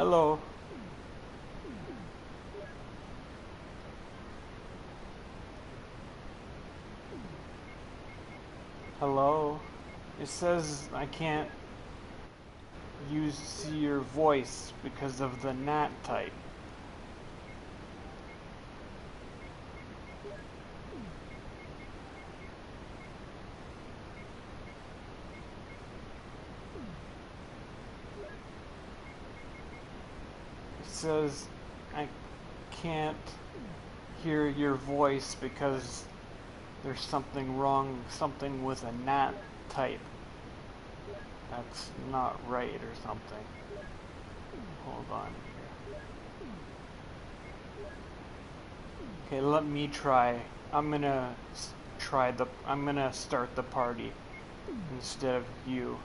Hello. Hello. It says I can't see your voice because of the NAT type. It says I can't hear your voice because there's something wrong, something with a NAT type. That's not right or something. Hold on here. Okay, let me try. I'm gonna start the party instead of you.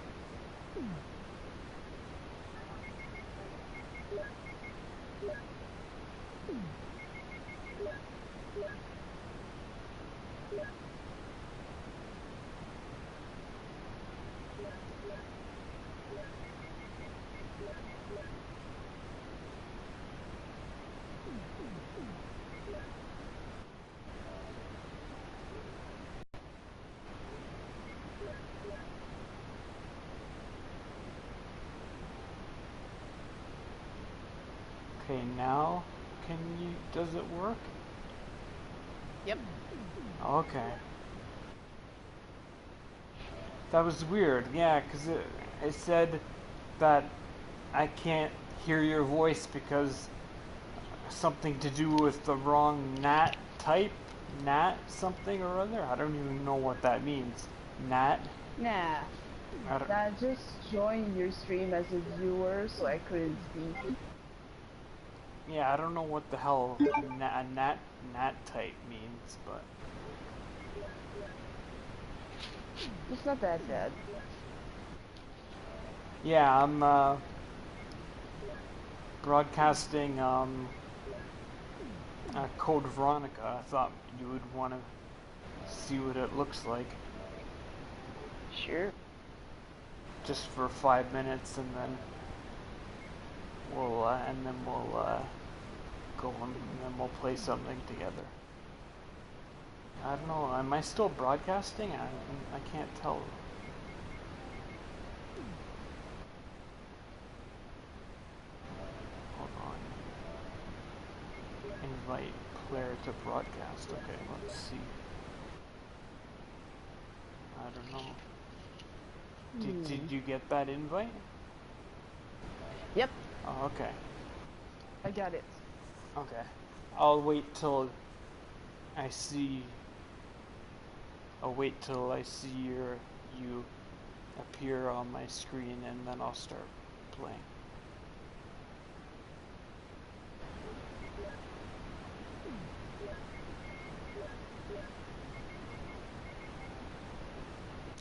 Okay, now does it work? Yep. Okay. That was weird, yeah, because it said that I can't hear your voice because something to do with the wrong NAT type? NAT something or other? I don't even know what that means. NAT? Nah. I just joined your stream as a viewer so I couldn't see. Yeah, I don't know what the hell NAT type means, but It's not that bad. yeah, I'm broadcasting Code Veronica. I thought you would want to see what it looks like. Sure. Just for 5 minutes, and then we'll go and then we'll play something together. I don't know. Am I still broadcasting? I can't tell. Hold on. Invite player to broadcast. Okay, let's see. I don't know. Did you get that invite? Yep. Oh, okay. I got it. Okay. I'll wait till I see. I'll wait till I see you appear on my screen, and then I'll start playing.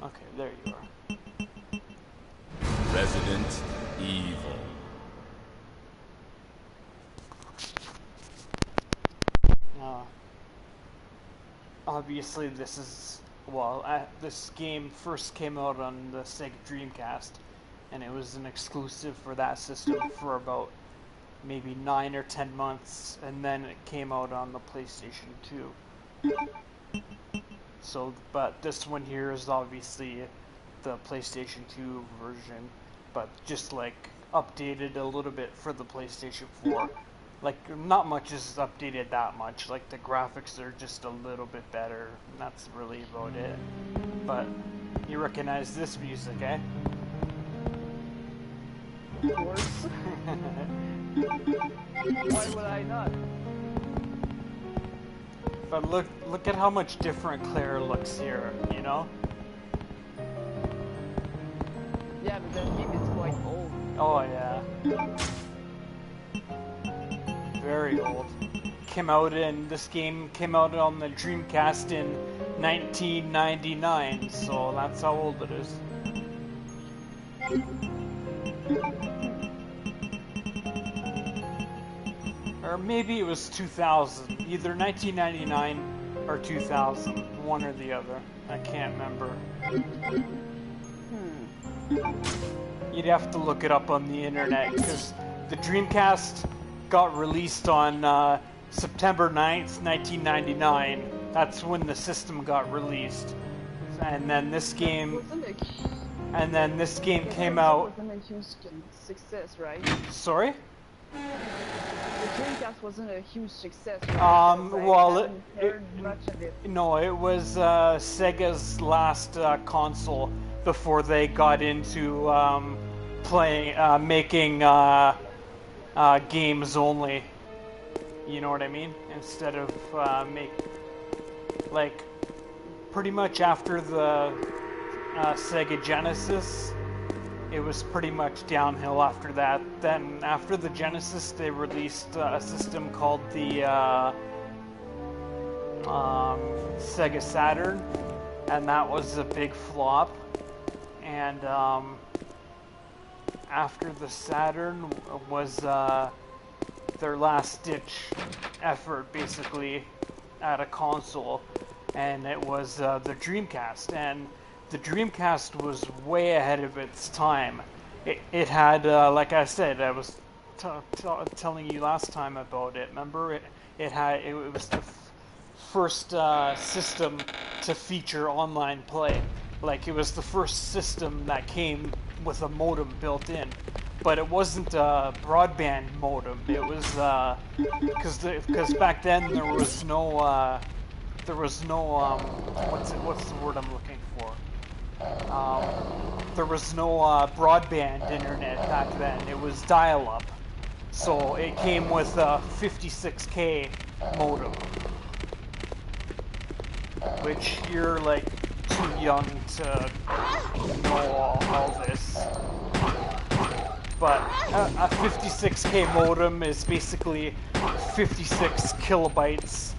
Okay, there you are. Resident Evil. Obviously this game first came out on the Sega Dreamcast, and it was an exclusive for that system for about maybe 9 or 10 months, and then it came out on the PlayStation 2. So, but this one here is obviously the PlayStation 2 version, but just like updated a little bit for the PlayStation 4. Like, not much is updated that much. Like, the graphics are just a little bit better, and that's really about it. But you recognize this music, eh? Of course. Why would I not? But look at how much different Claire looks here, you know? Yeah, but that game is quite old. Oh yeah. Very old. This game came out on the Dreamcast in 1999, so that's how old it is. Or maybe it was 2000, either 1999 or 2000, one or the other. I can't remember. You'd have to look it up on the internet, because the Dreamcast got released on September 9th, 1999. That's when the system got released. And then this game came out. Wasn't a huge success, right? Sorry? The Dreamcast wasn't a huge success. Right? Well, I haven't heard much of it. No, it was Sega's last console before they got into making games only. You know what I mean? Instead of pretty much after the Sega Genesis, it was pretty much downhill after that. Then after the Genesis, they released a system called the Sega Saturn, and that was a big flop. And after the Saturn was their last-ditch effort, basically, at a console, and it was the Dreamcast. And the Dreamcast was way ahead of its time. It had, like I said, I was telling you last time about it. Remember, it was the first system to feature online play. Like, it was the first system that came with a modem built in. But it wasn't a broadband modem. It was because back then there was no what's the word I'm looking for? There was no broadband internet back then. It was dial-up. So it came with a 56K modem, which you're like too young to know all this. But a 56K modem is basically 56 kilobytes.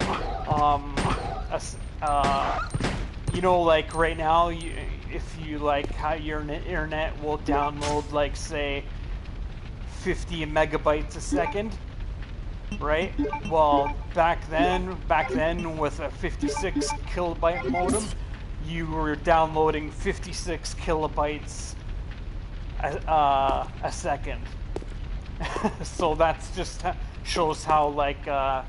You know, like right now, if you like how your internet will download, like say 50 megabytes a second, right? Well, back then with a 56 kilobyte modem, you were downloading 56 kilobytes a second. So that's just shows how like how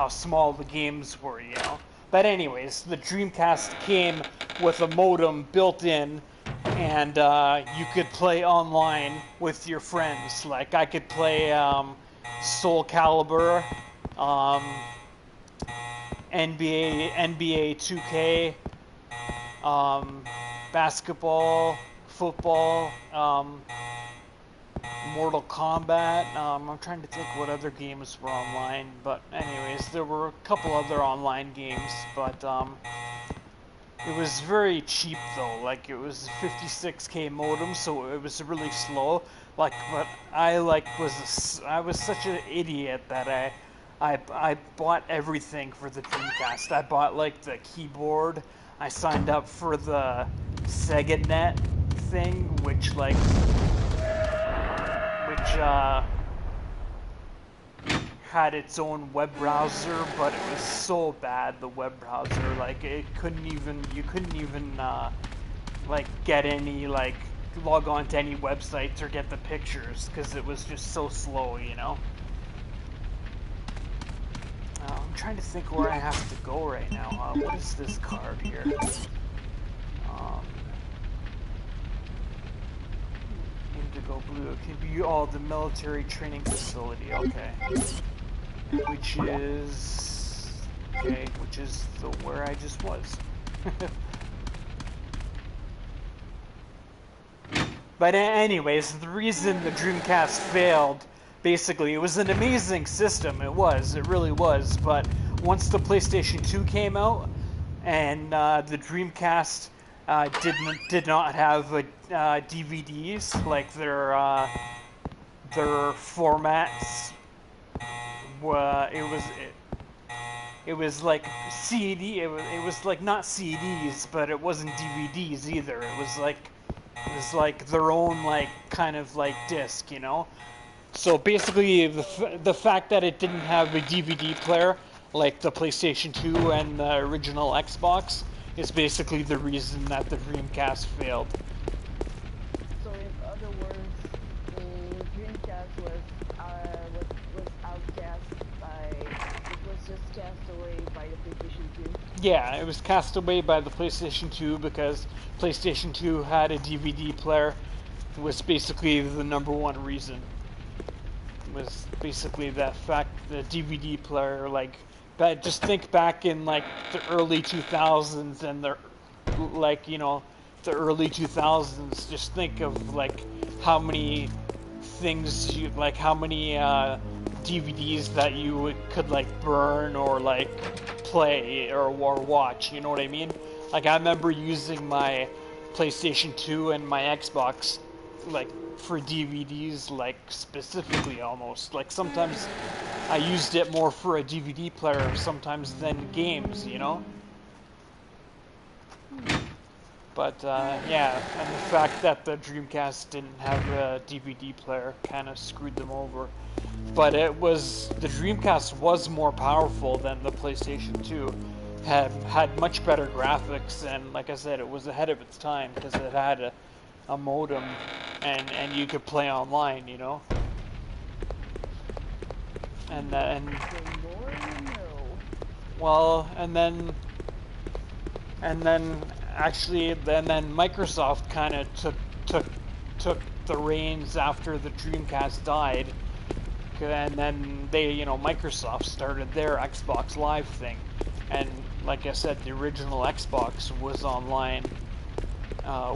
small the games were, you know. But anyways, the Dreamcast came with a modem built in, and you could play online with your friends. Like I could play Soul Calibur, NBA 2K, basketball, football, Mortal Kombat. I'm trying to think what other games were online, but anyways, there were a couple other online games, but it was very cheap though. Like it was a 56K modem, so it was really slow. Like, but I was such an idiot that I bought everything for the Dreamcast. I bought like the keyboard. I signed up for the SegaNet thing, which had its own web browser, but it was so bad, the web browser. Like you couldn't even like get any log on to any websites or get the pictures because it was just so slow, you know. I'm trying to think where I have to go right now. What is this card here? Indigo Blue. It can be the military training facility. Okay. Which is where I just was. But anyways, the reason the Dreamcast failed, basically, it was an amazing system. It really was. But once the PlayStation 2 came out, and the Dreamcast did not have DVDs, like their formats. It was like CD. It was like not CDs, but it wasn't DVDs either. It was like their own kind of disc, you know. So basically, the fact that it didn't have a DVD player like the PlayStation 2 and the original Xbox is basically the reason that the Dreamcast failed. So in other words, Dreamcast was outcast by it was just cast away by the PlayStation 2. Yeah, it was cast away by the PlayStation 2 because PlayStation 2 had a DVD player. It was basically the number one reason. It was basically that fact, the DVD player, like, but just think back in like the early 2000s and the, like, you know, the early 2000s, just think of like how many things you, like how many DVDs that you could like burn or like play or watch, you know what I mean? Like I remember using my PlayStation 2 and my Xbox like for DVDs, like specifically almost. Like sometimes I used it more for a DVD player sometimes than games, you know? But yeah, and the fact that the Dreamcast didn't have a DVD player kind of screwed them over. But it was, the Dreamcast was more powerful than the PlayStation 2. Had much better graphics, and like I said, it was ahead of its time because it had a modem and you could play online, you know. And well, and then actually, and then Microsoft kind of took the reins after the Dreamcast died, and then they, you know, Microsoft started their Xbox Live thing, and like I said, the original Xbox was online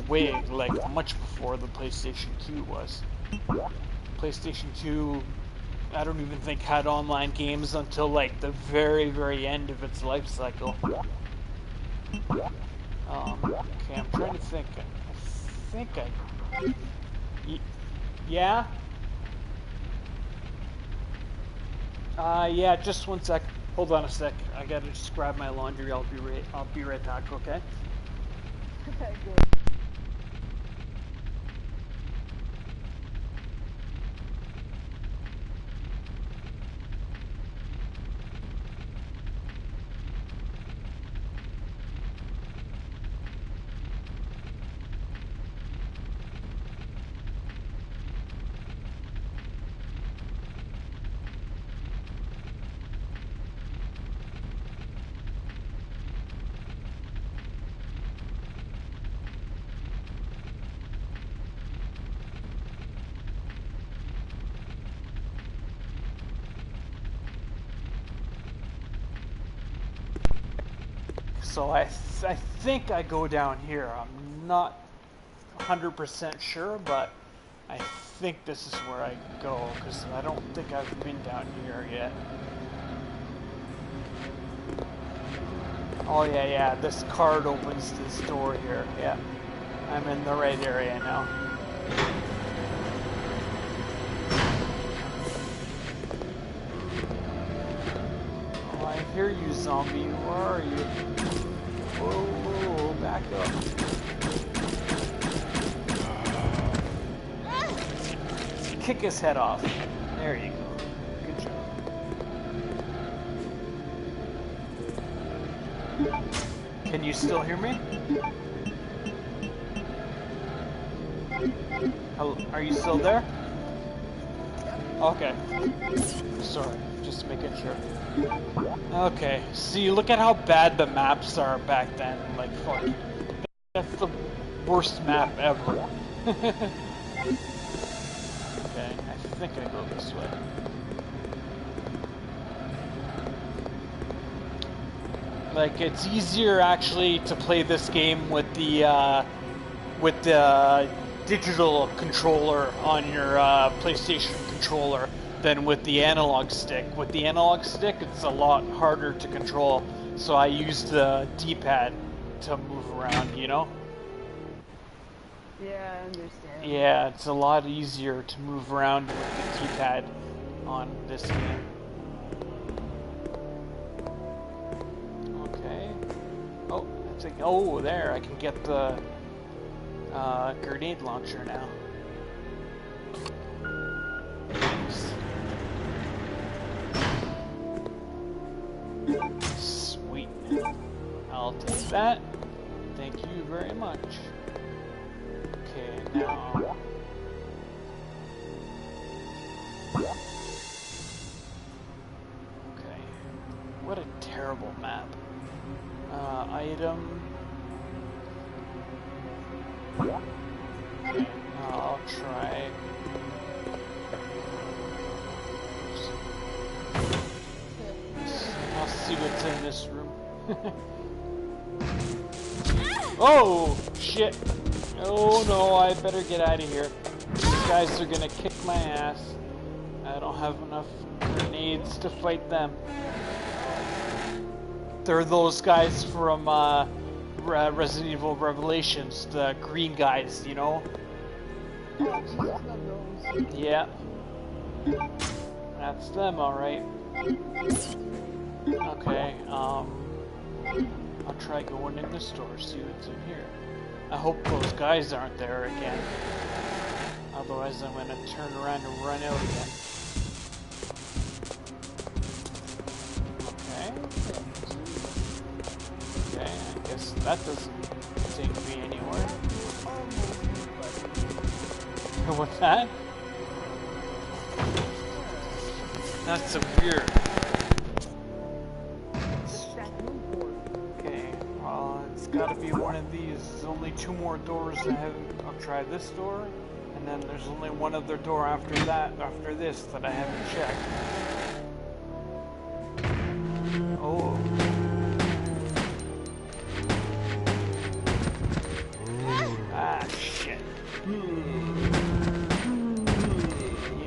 way, like, much before the PlayStation 2 was. PlayStation 2, I don't even think had online games until like the very, very end of its life cycle. Okay, I'm trying to think. I think yeah? Yeah, just one sec. Hold on a sec. I gotta just grab my laundry. I'll be right back, okay? Good. So I think I go down here. I'm not 100% sure, but I think this is where I go, because I don't think I've been down here yet. Oh yeah, yeah, this card opens this door here, yeah. I'm in the right area now. Oh, I hear you, zombie. Where are you? Whoa, whoa, back up. Kick his head off. There you go. Good job. Can you still hear me? Hello, are you still there? Okay. Sorry, just making sure. Okay, see, look at how bad the maps are back then. Like, fuck. That's the worst map ever. Okay, I think I go this way. Like, it's easier actually to play this game with the digital controller on your PlayStation controller than with the analog stick. With the analog stick, it's a lot harder to control, so I use the D-pad to move around, you know? Yeah, I understand. Yeah, it's a lot easier to move around with the D-pad on this game. Okay. Oh, I think, oh, there, I can get the grenade launcher now. Sweet. I'll take that. Thank you very much. Okay, now... Okay. What a terrible map. Item. Okay, I'll try. I'll see what's in this room. Oh, shit. Oh no, I better get out of here. These guys are gonna kick my ass. I don't have enough grenades to fight them. They're those guys from Resident Evil Revelations, the green guys, you know? Oh, Jesus, not those. Yeah. That's them, alright. Okay, I'll try going in the store, see what's in here. I hope those guys aren't there again. Otherwise I'm gonna turn around and run out again. Okay, I guess that doesn't take me anywhere. What's that? That's so weird. Okay, well, it's gotta be one of these. There's only 2 more doors I haven't. I'll try this door, and then there's only one other door after that, after this, that I haven't checked. Oh. Ah, shit. You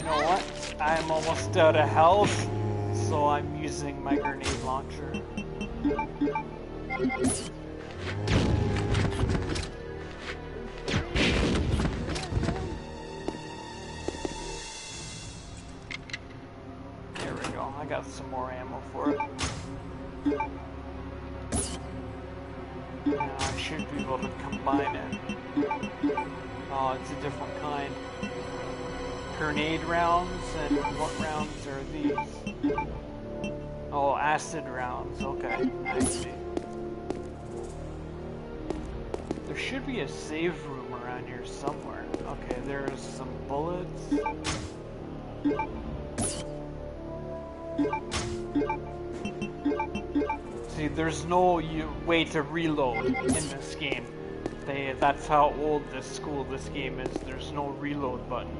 know what? I'm almost out of health, so I'm using my grenade launcher. There we go. I got some more ammo for it. Now I should be able to combine it. Oh, it's a different kind. Grenade rounds, and what rounds are these? Oh, acid rounds. Okay, I see. There should be a save room around here somewhere. Okay, there's some bullets. See, there's no way to reload in this game. That's how old this game is. There's no reload button.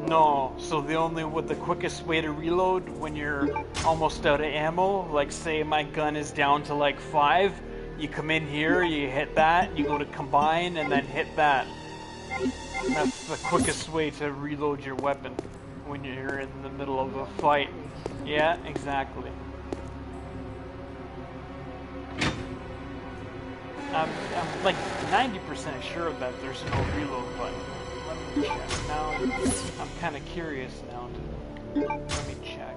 No, so the quickest way to reload when you're almost out of ammo, like say my gun is down to like 5, you come in here, you hit that, you go to combine, and then hit that. That's the quickest way to reload your weapon when you're in the middle of a fight. Yeah, exactly. I'm like 90% sure that there's no reload button. Let me check. Now I'm kind of curious now. Let me check.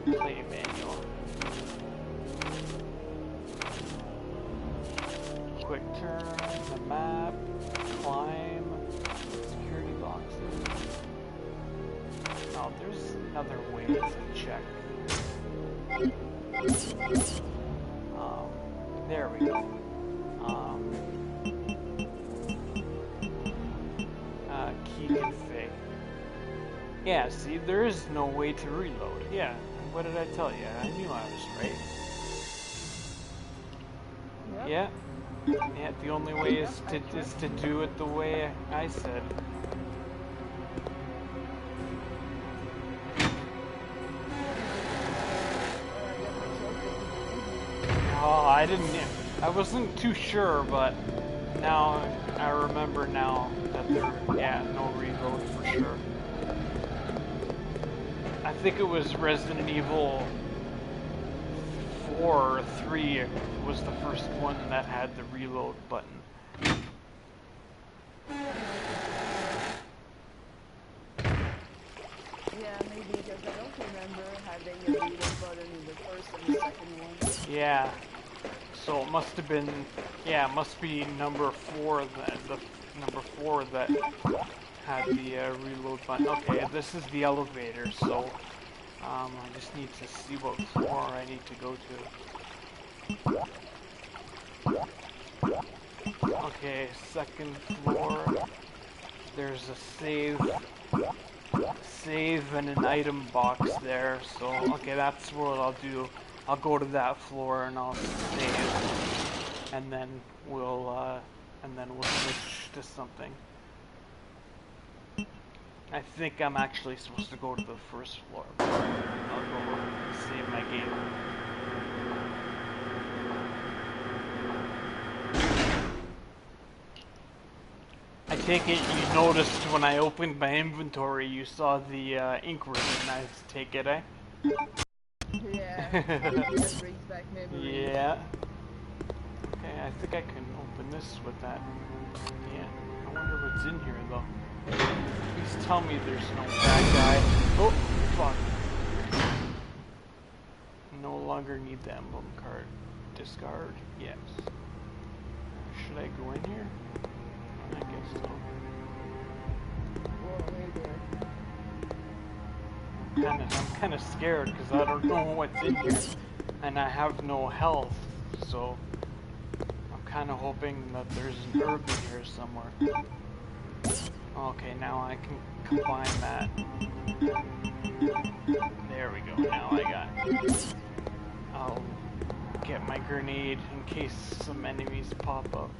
Play manual. Quick turn, the map, climb, security boxes. Oh, there's another way to check. There we go. Key config. Yeah, see, there is no way to reload. Yeah, what did I tell you? I knew I was right. Yep. Yeah. Yeah, the only way is to do it the way I said. Oh, I wasn't too sure, but now I remember now that no reload for sure. I think it was Resident Evil 4 or 3 was the first one that had the reload button. Yeah, maybe because I don't remember having a reload button in the first and the second one. Yeah. So it must have been, yeah, it must be number 4 the number 4 that had the reload button. Okay, this is the elevator, so I just need to see what floor I need to go to. Okay, second floor. There's a save and an item box there. So okay, that's what I'll do. I'll go to that floor and I'll save, and then we'll switch to something. I think I'm actually supposed to go to the first floor, but I'll go save my game. I take it you noticed when I opened my inventory, you saw the ink ribbon. I take it, eh? Yeah, that brings back memories. Yeah. Okay, I think I can open this with that. Yeah. I wonder what's in here though. Please tell me there's no bad guy. Oh, fuck. No longer need the emblem card. Discard. Yes. Should I go in here? I guess so. Well, hey there. I'm kind of scared because I don't know what's in here, and I have no health, so I'm kind of hoping that there's an herb in here somewhere. Okay, now I can combine that. There we go. Now I got it. I'll get my grenade in case some enemies pop up,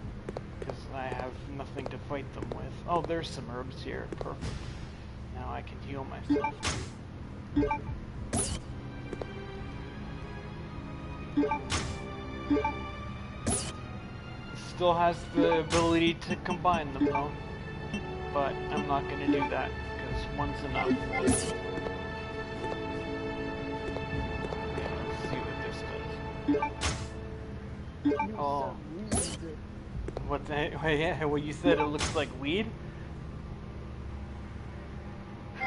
because I have nothing to fight them with. Oh, there's some herbs here. Perfect. Now I can heal myself. Still has the ability to combine them though, but I'm not going to do that because one's enough. Okay, let's see what this does. Oh, what the? Yeah, well, you said it looks like weed.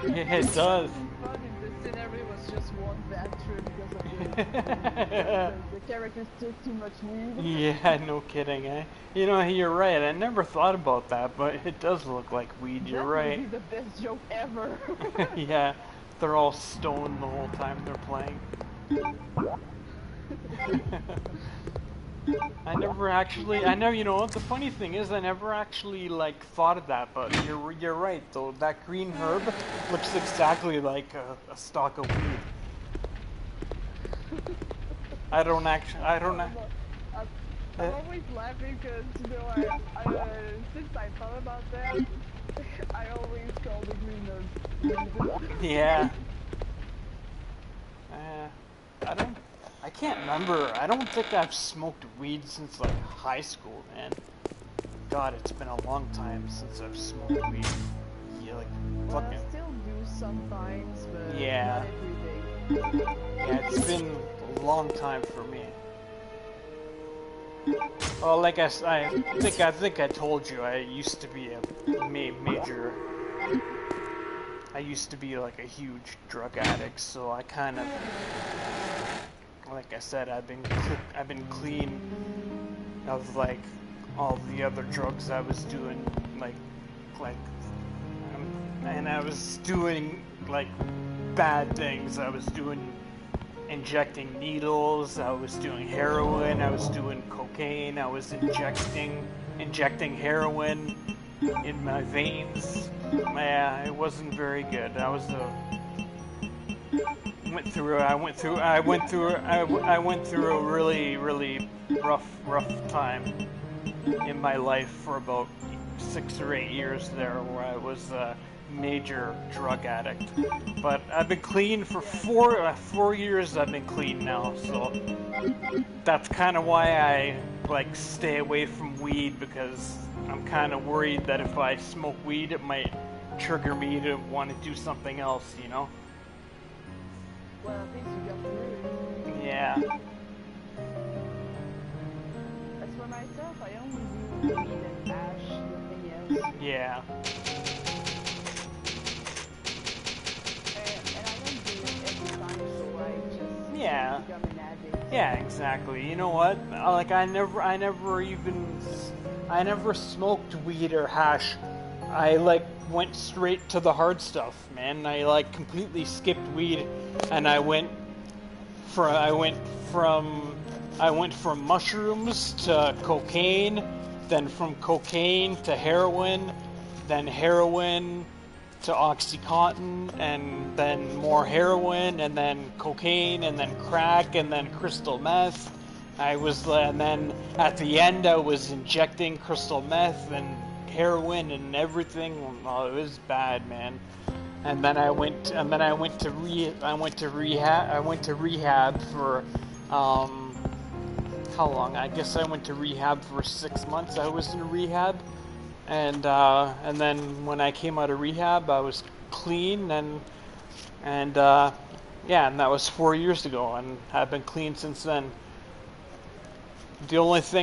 Yeah, it does. Fun if the scenario was just one bad trip because of the characters took too much weed. Yeah, no kidding, eh? You know, you're right. I never thought about that, but it does look like weed. You're right. That would be the best joke ever. Yeah, they're all stoned the whole time they're playing. You know, the funny thing is I never actually, like, thought of that, but you're right, though. That green herb looks exactly like a stalk of weed. I don't know. I'm always laughing because, you know, since I thought about that, I always call the green herb weed. Yeah. I can't remember. I don't think I've smoked weed since like high school, man. God, it's been a long time since I've smoked weed. Yeah, like Well, fucking. I still do sometimes, but Yeah. not every day. Yeah, it's been a long time for me. Well, like I think I told you, I used to be a major. I used to be like a huge drug addict, so I kind of. Like I said, I've been clean of like all the other drugs I was doing, and I was doing like bad things. I was doing injecting needles. I was doing heroin. I was doing cocaine. I was injecting heroin in my veins. Yeah, it wasn't very good. I went through a really rough time in my life for about 6 or 8 years there, where I was a major drug addict. But I've been clean for 4 years. I've been clean now, so that's kind of why I like stay away from weed, because I'm kind of worried that if I smoke weed, it might trigger me to want to do something else, you know? Well, at least you got through it. Yeah. As for myself, I only do weed and ash, nothing else. Yeah. And I don't do it every time, so I just Yeah. become an addict. Yeah, exactly. You know what? Like I never smoked weed or hash. I like went straight to the hard stuff, man. I like completely skipped weed, and I went from mushrooms to cocaine then from cocaine to heroin, then heroin to OxyContin, and then more heroin, and then cocaine, and then crack, and then crystal meth. And then at the end, I was injecting crystal meth and heroin and everything. Oh, it was bad, man. I went to rehab for, how long? I guess I went to rehab for 6 months. I was in rehab, and then when I came out of rehab, I was clean, and yeah, and that was 4 years ago, and I've been clean since then. The only thing